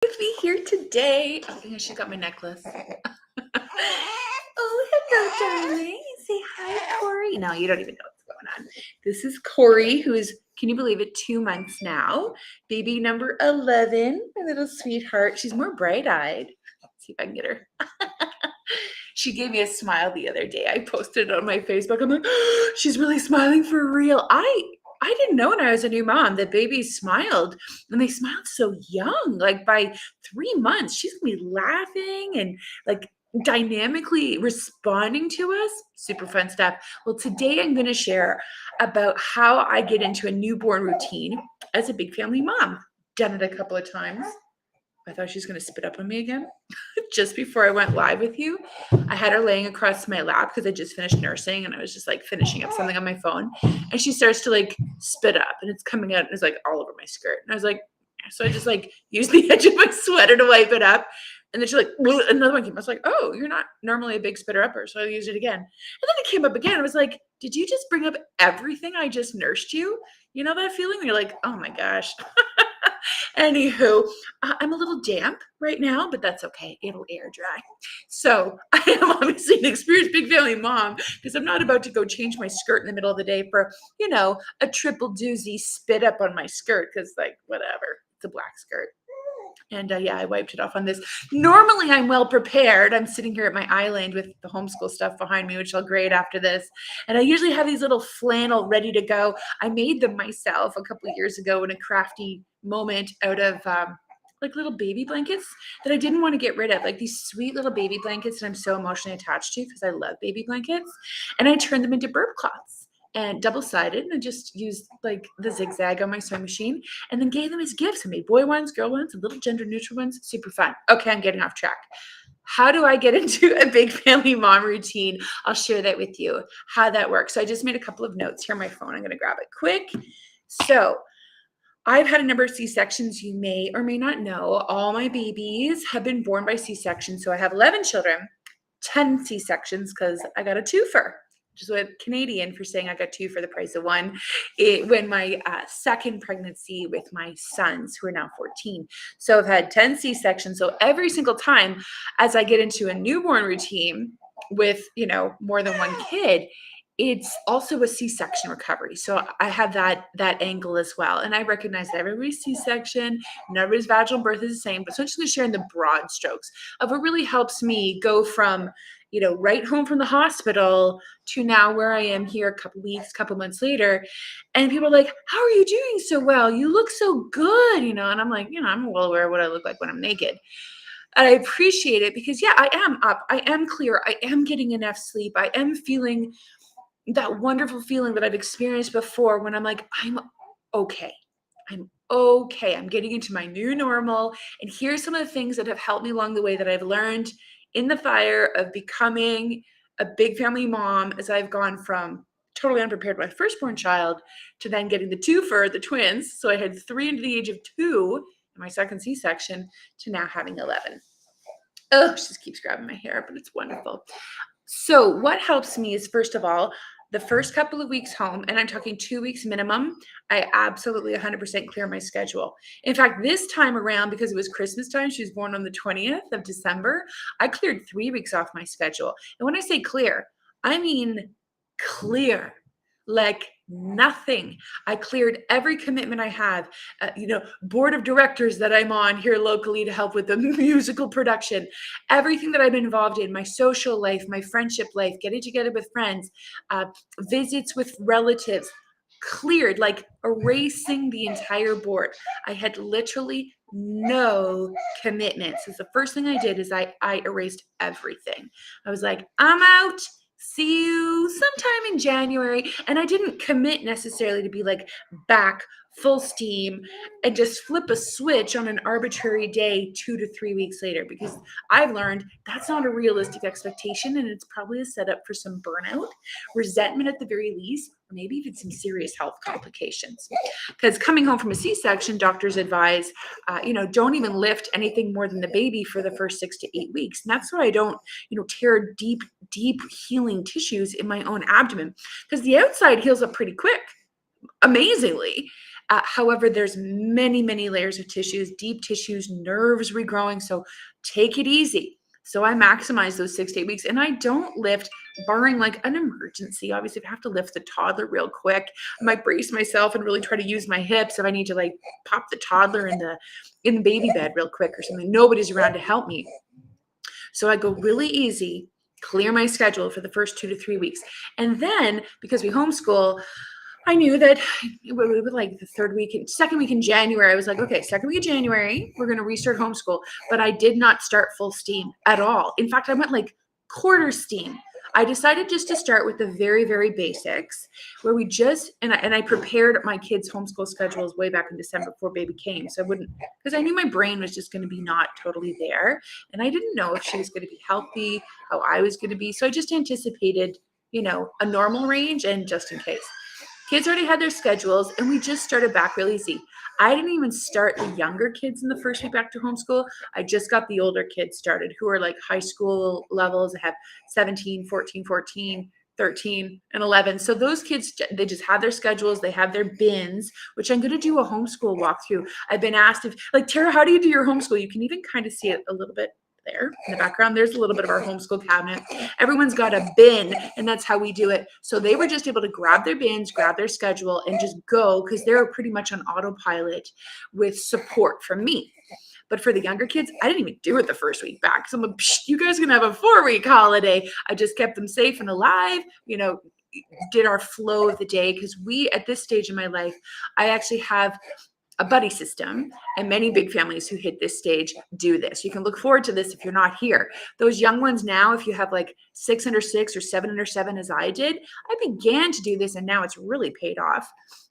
With me here today. Oh, yeah, she got my necklace. Oh, hello, darling. Say hi, Corey. No, you don't even know what's going on. This is Corey, who is, can you believe it, 2 months now. Baby number 11, my little sweetheart. She's more bright-eyed. Let's see if I can get her. She gave me a smile the other day. I posted it on my Facebook. I'm like, oh, she's really smiling for real. I didn't know when I was a new mom that babies smiled, and they smiled so young. Like by 3 months, she's gonna be laughing and like dynamically responding to us. Super fun stuff. Well, today I'm gonna share about how I get into a newborn routine as a big family mom. Done it a couple of times. I thought she was gonna spit up on me again. Just before I went live with you, I had her laying across my lap because I just finished nursing and I was just like finishing up something on my phone. And she starts to like spit up and it's coming out and it's like all over my skirt. And I was like, so I just like used the edge of my sweater to wipe it up. And then she's like, well, another one came. I was like, oh, you're not normally a big spitter upper. So I used it again. And then it came up again. I was like, did you just bring up everything I just nursed you? You know that feeling? You're like, oh my gosh. Anywho, I'm a little damp right now, but that's okay. It'll air dry. So I am obviously an experienced big family mom because I'm not about to go change my skirt in the middle of the day for, a triple doozy spit up on my skirt because like, whatever, it's a black skirt. And yeah, I wiped it off on this. Normally, I'm well prepared. I'm sitting here at my island with the homeschool stuff behind me, which I'll grade after this. And I usually have these little flannel ready to go. I made them myself a couple of years ago in a crafty moment out of like little baby blankets that I didn't want to get rid of, like these sweet little baby blankets that I'm so emotionally attached to because I love baby blankets. And I turned them into burp cloths and double-sided, and I just used like the zigzag on my sewing machine and then gave them as gifts. I made boy ones, girl ones, and little gender neutral ones. Super fun. Okay, I'm getting off track. How do I get into a big family mom routine? I'll share that with you, how that works. So I just made a couple of notes here on my phone. I'm going to grab it quick. So I've had a number of C-sections. You may or may not know all my babies have been born by C-section. So I have 11 children, 10 C-sections because I got a twofer, which is what Canadian for saying I got two for the price of one. When my second pregnancy with my sons, who are now 14. So I've had 10 C-sections. So every single time as I get into a newborn routine with, more than one kid, it's also a C-section recovery. So I have that angle as well. And I recognize that everybody's C-section, and everybody's vaginal birth is the same, but so I'm just going to share in the broad strokes of what really helps me go from, right home from the hospital to now where I am here a couple weeks, couple months later. And people are like, how are you doing so well? You look so good, and I'm like, I'm well aware of what I look like when I'm naked. And I appreciate it because, yeah, I am up. I am clear. I am getting enough sleep. I am feeling that wonderful feeling that I've experienced before when I'm like, I'm okay. I'm okay. I'm getting into my new normal. And here's some of the things that have helped me along the way that I've learned in the fire of becoming a big family mom as I've gone from totally unprepared with my firstborn child to then getting the twofer, the twins. So I had 3 into the age of 2 in my second C-section to now having 11. Oh, she just keeps grabbing my hair, but it's wonderful. So what helps me is, first of all, the first couple of weeks home, and I'm talking 2 weeks minimum, I absolutely 100% clear my schedule. In fact, this time around, because it was Christmas time, she was born on the 20th of December, I cleared 3 weeks off my schedule. And when I say clear, I mean clear, like nothing. I cleared every commitment I have, board of directors that I'm on here locally to help with the musical production, everything that I've been involved in, my social life, my friendship life, getting together with friends, visits with relatives, cleared, like erasing the entire board. I had literally no commitments. So the first thing I did is I erased everything. I was like, I'm out. See you sometime in January. And I didn't commit necessarily to be like back full steam and just flip a switch on an arbitrary day 2 to 3 weeks later, because I've learned that's not a realistic expectation, and it's probably a setup for some burnout, resentment at the very least, or maybe even some serious health complications. Because coming home from a C-section, doctors advise, don't even lift anything more than the baby for the first 6 to 8 weeks. And that's why I don't, tear deep healing tissues in my own abdomen, because the outside heals up pretty quick, amazingly. However, there's many, many layers of tissues, deep tissues, nerves regrowing. So take it easy. So I maximize those 6 to 8 weeks, and I don't lift, barring like an emergency. Obviously, if I have to lift the toddler real quick, I might brace myself and really try to use my hips if I need to like pop the toddler in the baby bed real quick or something. Nobody's around to help me. So I go really easy, clear my schedule for the first 2 to 3 weeks. And then because we homeschool, I knew that it would like the second week in January, I was like, okay, second week of January, we're going to restart homeschool. But I did not start full steam at all. In fact, I went like quarter steam. I decided just to start with the very, very basics where we just, and I prepared my kids' homeschool schedules way back in December before baby came. So I wouldn't, because I knew my brain was just going to be not totally there. And I didn't know if she was going to be healthy, how I was going to be. So I just anticipated, a normal range and just in case. Kids already had their schedules, and we just started back real easy. I didn't even start the younger kids in the first week back to homeschool. I just got the older kids started who are like high school levels. I have 17, 14, 13, and 11. So those kids, they just have their schedules. They have their bins, which I'm going to do a homeschool walkthrough. I've been asked if, like, Tara, how do you do your homeschool? You can even kind of see it a little bit there in the background. There's a little bit of our homeschool cabinet. Everyone's got a bin, and that's how we do it. So they were just able to grab their bins, grab their schedule, and just go because they're pretty much on autopilot with support from me. But for the younger kids, I didn't even do it the first week back. So I'm like, you guys are going to have a 4-week holiday. I just kept them safe and alive, did our flow of the day because at this stage in my life, I actually have a buddy system, and many big families who hit this stage do this. You can look forward to this if you're not here. Those young ones now, if you have like 6 under 6 or 7 under 7 as I did, I began to do this, and now it's really paid off,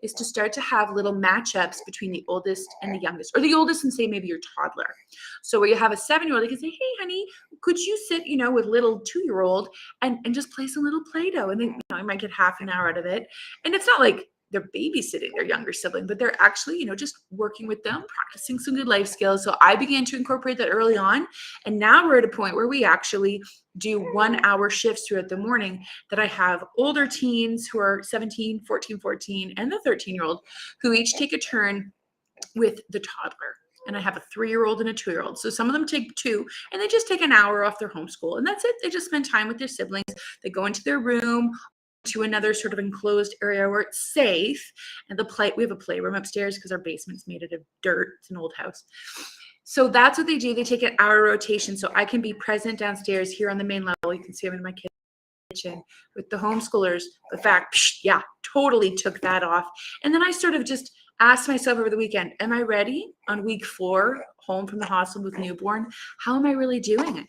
is to start to have little matchups between the oldest and the youngest, or the oldest and say maybe your toddler. So where you have a 7-year-old, they can say, hey, honey, could you sit, with little 2-year-old and just play some little Play-Doh? And then, I might get half an hour out of it. And it's not like they're babysitting their younger sibling, but they're actually, just working with them, practicing some good life skills. So I began to incorporate that early on. And now we're at a point where we actually do 1-hour shifts throughout the morning that I have older teens who are 17, 14, and the 13-year-old who each take a turn with the toddler. And I have a 3-year-old and a 2-year-old. So some of them take 2 and they just take an hour off their homeschool. And that's it. They just spend time with their siblings. They go into their room, to another sort of enclosed area where it's safe. And we have a playroom upstairs because our basement's made out of dirt. It's an old house. So that's what they do. They take an hour rotation. So I can be present downstairs here on the main level. You can see I'm in my kitchen with the homeschoolers. The fact, totally took that off. And then I sort of just asked myself over the weekend, am I ready on week 4, home from the hospital with newborn? How am I really doing it?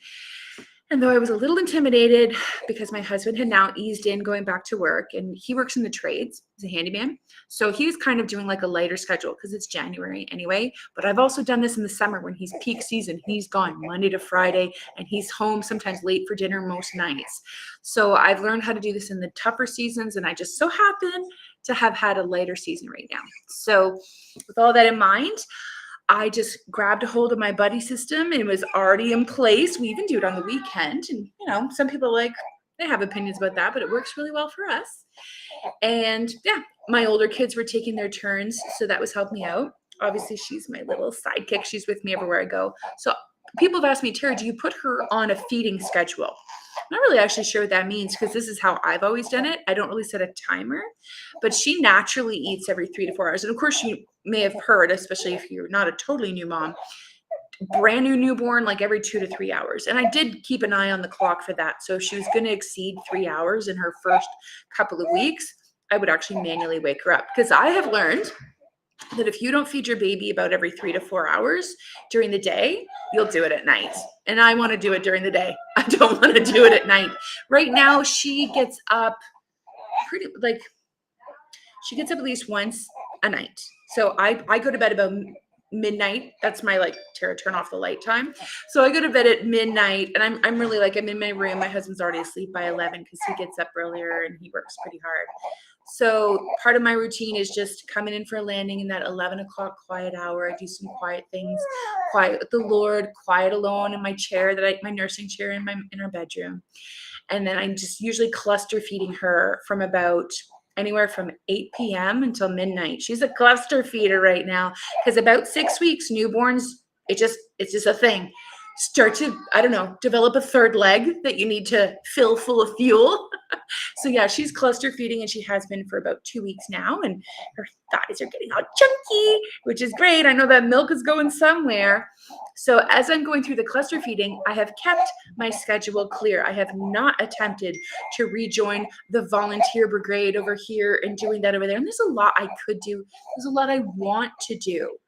And though I was a little intimidated because my husband had now eased in going back to work, and he works in the trades, he's a handyman. So he was kind of doing like a lighter schedule because it's January anyway. But I've also done this in the summer when he's peak season. He's gone Monday to Friday and he's home sometimes late for dinner most nights. So I've learned how to do this in the tougher seasons, and I just so happen to have had a lighter season right now. So with all that in mind, I just grabbed a hold of my buddy system and it was already in place. We even do it on the weekend. And, some people they have opinions about that, but it works really well for us. And my older kids were taking their turns. So that was helping me out. Obviously, she's my little sidekick. She's with me everywhere I go. So people have asked me, Tara, do you put her on a feeding schedule? I'm not really actually sure what that means because this is how I've always done it. I don't really set a timer, but she naturally eats every 3 to 4 hours. And of course, you may have heard, especially if you're not a totally new mom, brand new newborn, like every 2 to 3 hours. And I did keep an eye on the clock for that. So if she was going to exceed 3 hours in her first couple of weeks, I would actually manually wake her up because I have learned that if you don't feed your baby about every 3 to 4 hours during the day, you'll do it at night. And I want to do it during the day. I don't want to do it at night. Right now, she gets up she gets up at least once a night. So I go to bed about midnight. That's my Tara, turn off the light time. So I go to bed at midnight, and I'm really I'm in my room. My husband's already asleep by 11 because he gets up earlier and he works pretty hard. So part of my routine is just coming in for a landing in that 11 o'clock quiet hour. I do some quiet things, quiet with the Lord, quiet alone in my chair my nursing chair in our bedroom. And then I'm just usually cluster feeding her from about anywhere from 8 p.m. until midnight. She's a cluster feeder right now because about 6 weeks, newborns, it's just a thing. Start to, I don't know, develop a third leg that you need to fill full of fuel. So yeah, she's cluster feeding and she has been for about 2 weeks now, and her thighs are getting all chunky, which is great. I know that milk is going somewhere. So as I'm going through the cluster feeding, I have kept my schedule clear. I have not attempted to rejoin the volunteer brigade over here and doing that over there. And there's a lot I could do. There's a lot I want to do.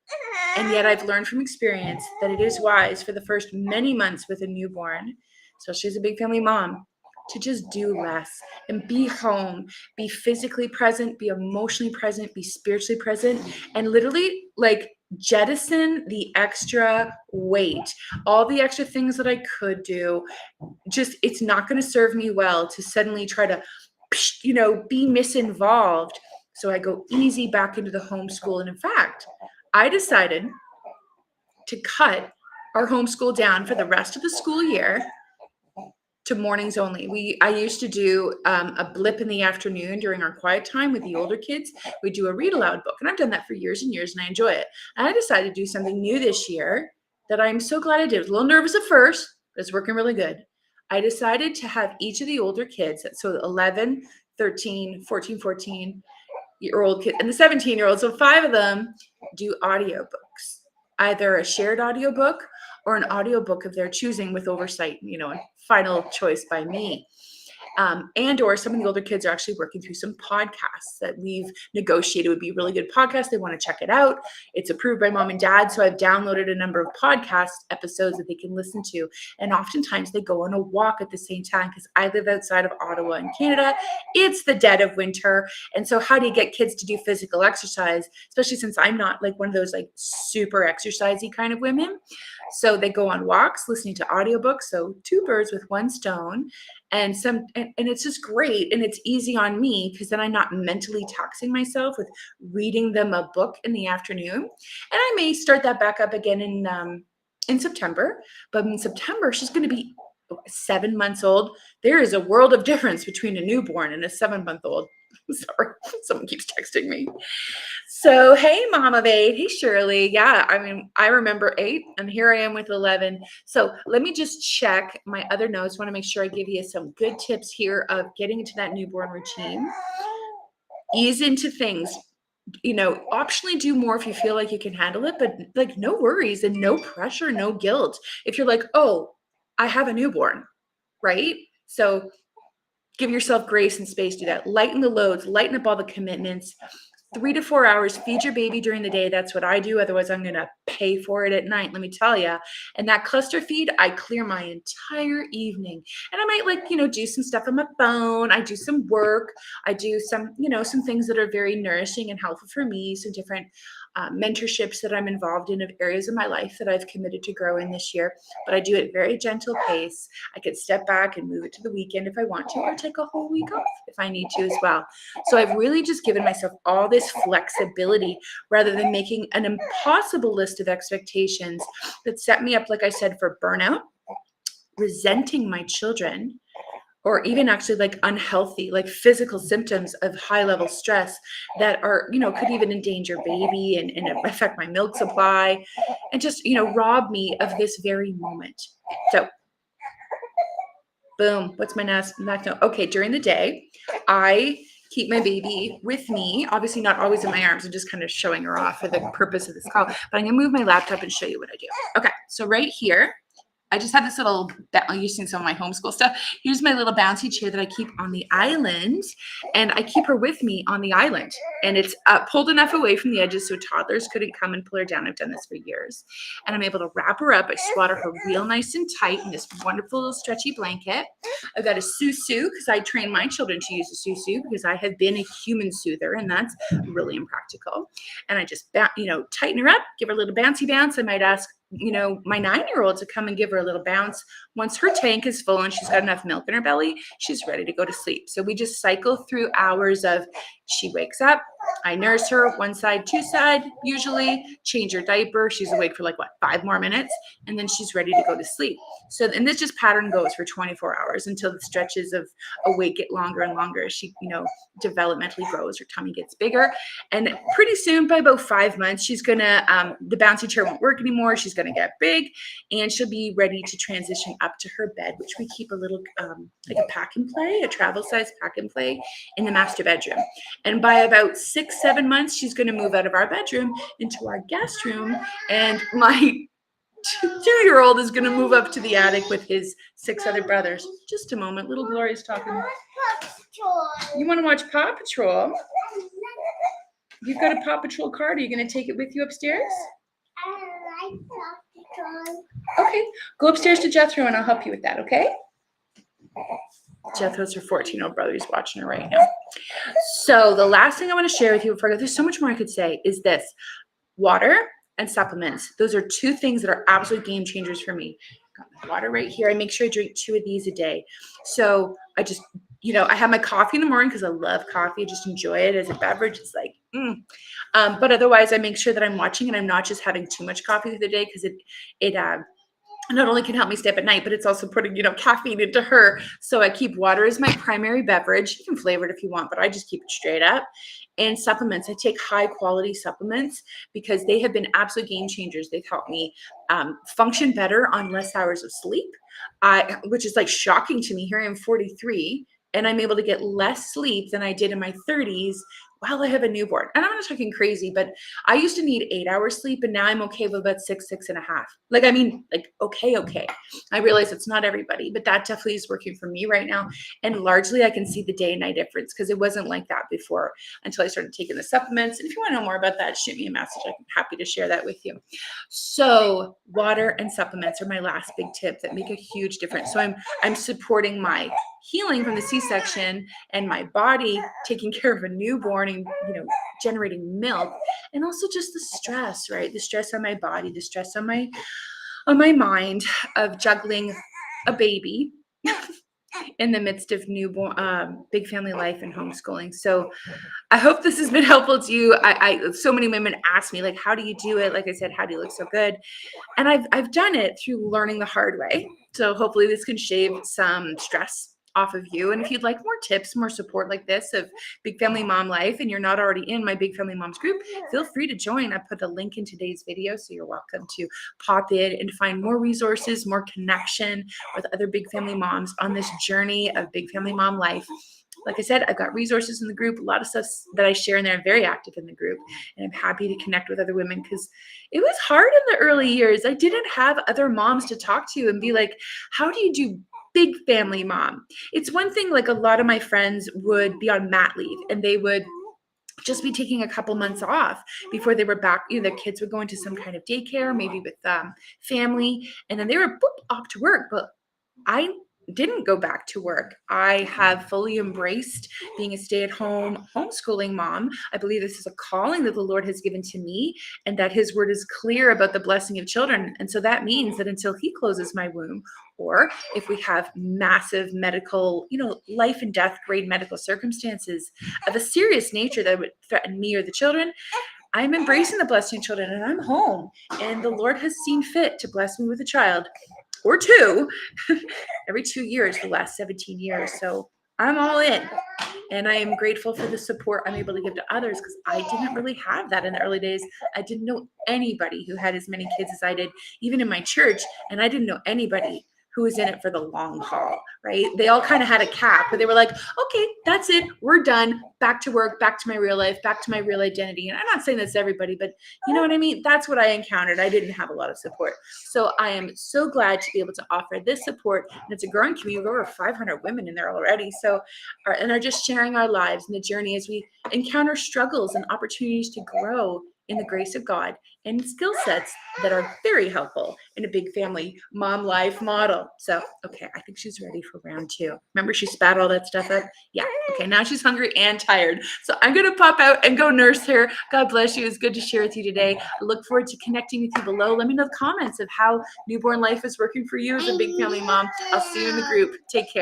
And yet I've learned from experience that it is wise for the first many months with a newborn, so she's a big family mom, to just do less and be home, be physically present, be emotionally present, be spiritually present, and literally like jettison the extra weight, all the extra things that I could do. Just, it's not going to serve me well to suddenly try to, be misinvolved. So I go easy back into the homeschool. And in fact, I decided to cut our homeschool down for the rest of the school year to mornings only. I used to do a blip in the afternoon during our quiet time with the older kids. We do a read aloud book, and I've done that for years and years, and I enjoy it. And I decided to do something new this year that I'm so glad I did. I was a little nervous at first, but it's working really good. I decided to have each of the older kids, so 11, 13, 14, 14-year-old kids, and the 17-year-old, so 5 of them, do audiobooks, either a shared audiobook or an audiobook of their choosing with oversight, and final choice by me. And or some of the older kids are actually working through some podcasts that we've negotiated would be a really good podcast. They want to check it out. It's approved by mom and dad. So I've downloaded a number of podcast episodes that they can listen to. And oftentimes they go on a walk at the same time because I live outside of Ottawa in Canada. It's the dead of winter. And so how do you get kids to do physical exercise, especially since I'm not like one of those like super exercisey kind of women? So they go on walks, listening to audiobooks. So 2 birds with 1 stone. And it's just great. And it's easy on me because then I'm not mentally taxing myself with reading them a book in the afternoon. And I may start that back up again in September. But in September, she's going to be 7 months old. There is a world of difference between a newborn and a 7-month-old. Sorry, someone keeps texting me. So, hey, mom of 8. Hey, Shirley. Yeah, I remember 8, and here I am with 11. So let me just check my other notes. Want to make sure I give you some good tips here of getting into that newborn routine. Ease into things. Optionally do more if you feel like you can handle it, but like no worries and no pressure, no guilt. If you're like, oh, I have a newborn, right? So give yourself grace and space to do that. Lighten the loads, lighten up all the commitments. 3 to 4 hours, feed your baby during the day. That's what I do. Otherwise, I'm going to pay for it at night, let me tell you. And that cluster feed, I clear my entire evening. And I might do some stuff on my phone. I do some work. I do some things that are very nourishing and helpful for me. Some different mentorships that I'm involved in of areas of my life that I've committed to grow in this year. But I do it very gentle pace. I could step back and move it to the weekend if I want to, or take a whole week off if I need to as well. So I've really just given myself all this flexibility rather than making an impossible list of expectations that set me up, like I said, for burnout, resenting my children, or even actually like unhealthy, like physical symptoms of high level stress that are, could even endanger baby and affect my milk supply and just, rob me of this very moment. So boom, what's my next note? Okay, during the day, I keep my baby with me, obviously not always in my arms. I'm just kind of showing her off for the purpose of this call, but I'm gonna move my laptop and show you what I do. Okay, so right here, I just have this little, you've seen some of my homeschool stuff. Here's my little bouncy chair that I keep on the island, and I keep her with me on the island. And it's pulled enough away from the edges so toddlers couldn't come and pull her down. I've done this for years. And I'm able to wrap her up. I swatter her real nice and tight in this wonderful little stretchy blanket. I've got a susu because I train my children to use a susu because I have been a human soother, and that's really impractical. And I just, tighten her up, give her a little bouncy bounce. I might ask my 9-year-old to come and give her a little bounce. Once her tank is full and she's got enough milk in her belly, she's ready to go to sleep. So we just cycle through hours of she wakes up, I nurse her one side, two side, usually change her diaper. She's awake for like 5 more minutes, and then she's ready to go to sleep. So, and this just pattern goes for 24 hours until the stretches of awake get longer and longer as she, developmentally grows. Her tummy gets bigger. And pretty soon, by about 5 months, she's gonna, the bouncy chair won't work anymore. She's gonna get big, and she'll be ready to transition up to her bed, which we keep a little, like a pack and play, a travel size pack and play in the master bedroom. And by about 6, 7 months, she's gonna move out of our bedroom into our guest room, and my 2-year-old is gonna move up to the attic with his 6 other brothers. Just a moment, little Gloria's talking. You wanna watch Paw Patrol? You've got a Paw Patrol card. Are you gonna take it with you upstairs? I like Paw Patrol. Okay, go upstairs to Jethro and I'll help you with that, okay? Jethro's her 14-year-old brother. He's watching her right now. So the last thing I want to share with you, there's so much more I could say, is this: water and supplements. Those are 2 things that are absolute game changers for me. Got my water right here. I make sure I drink 2 of these a day. So I just, I have my coffee in the morning because I love coffee. I just enjoy it as a beverage. It's like, but otherwise I make sure that I'm watching and I'm not just having too much coffee through the day, because it not only can help me stay up at night, but it's also putting, caffeine into her. So I keep water as my primary beverage. You can flavor it if you want, but I just keep it straight up. And supplements, I take high quality supplements because they have been absolute game changers. They've helped me function better on less hours of sleep, which is like shocking to me. Here I am 43, and I'm able to get less sleep than I did in my 30s while I have a newborn. And I'm not talking crazy, but I used to need 8 hours sleep, and now I'm okay with about 6.5. Okay. I realize it's not everybody, but that definitely is working for me right now. And largely I can see the day and night difference, because it wasn't like that before until I started taking the supplements. And if you want to know more about that, shoot me a message. I'm happy to share that with you. So water and supplements are my last big tip that make a huge difference. So I'm supporting my healing from the C-section and my body taking care of a newborn and generating milk, and also just the stress, right? The stress on my body, the stress on my mind of juggling a baby in the midst of newborn, big family life and homeschooling. So I hope this has been helpful to you. So many women ask me, like, how do you do it? Like I said, how do you look so good? And I've done it through learning the hard way. So hopefully this can shave some stress off of you. And if you'd like more tips, more support like this of Big Family Mom life, and you're not already in my Big Family Moms group, feel free to join. I put a link in today's video, so you're welcome to pop in and find more resources, more connection with other Big Family Moms on this journey of Big Family Mom life. Like I said, I've got resources in the group, a lot of stuff that I share in there. I'm very active in the group, and I'm happy to connect with other women, because it was hard in the early years. I didn't have other moms to talk to and be like, how do you do big family mom? It's one thing, like a lot of my friends would be on mat leave, and they would just be taking a couple months off before they were back. Their kids would go into some kind of daycare, maybe with family, and then they were off to work. But I didn't go back to work. I have fully embraced being a stay-at-home homeschooling mom. I believe this is a calling that the Lord has given to me, and that his word is clear about the blessing of children. And so that means that until he closes my womb, or if we have massive medical, life and death grade medical circumstances of a serious nature that would threaten me or the children, I'm embracing the blessing of children, and I'm home. And the Lord has seen fit to bless me with a child or 2 every 2 years, the last 17 years. So I'm all in, and I am grateful for the support I'm able to give to others, because I didn't really have that in the early days. I didn't know anybody who had as many kids as I did, even in my church, and I didn't know anybody who was in it for the long haul, right? They all kind of had a cap, but they were like, okay, that's it. We're done. Back to work, back to my real life, back to my real identity. And I'm not saying that's everybody, but you know what I mean? That's what I encountered. I didn't have a lot of support. So I am so glad to be able to offer this support. And it's a growing community of over 500 women in there already. So, and are just sharing our lives and the journey as we encounter struggles and opportunities to grow in the grace of God, and skill sets that are very helpful in a big family mom life model. So, okay, I think she's ready for round 2. Remember, she spat all that stuff up? Yeah. Okay, now she's hungry and tired. So I'm going to pop out and go nurse her. God bless you. It's good to share with you today. I look forward to connecting with you below. Let me know the comments of how newborn life is working for you as a big family mom. I'll see you in the group. Take care.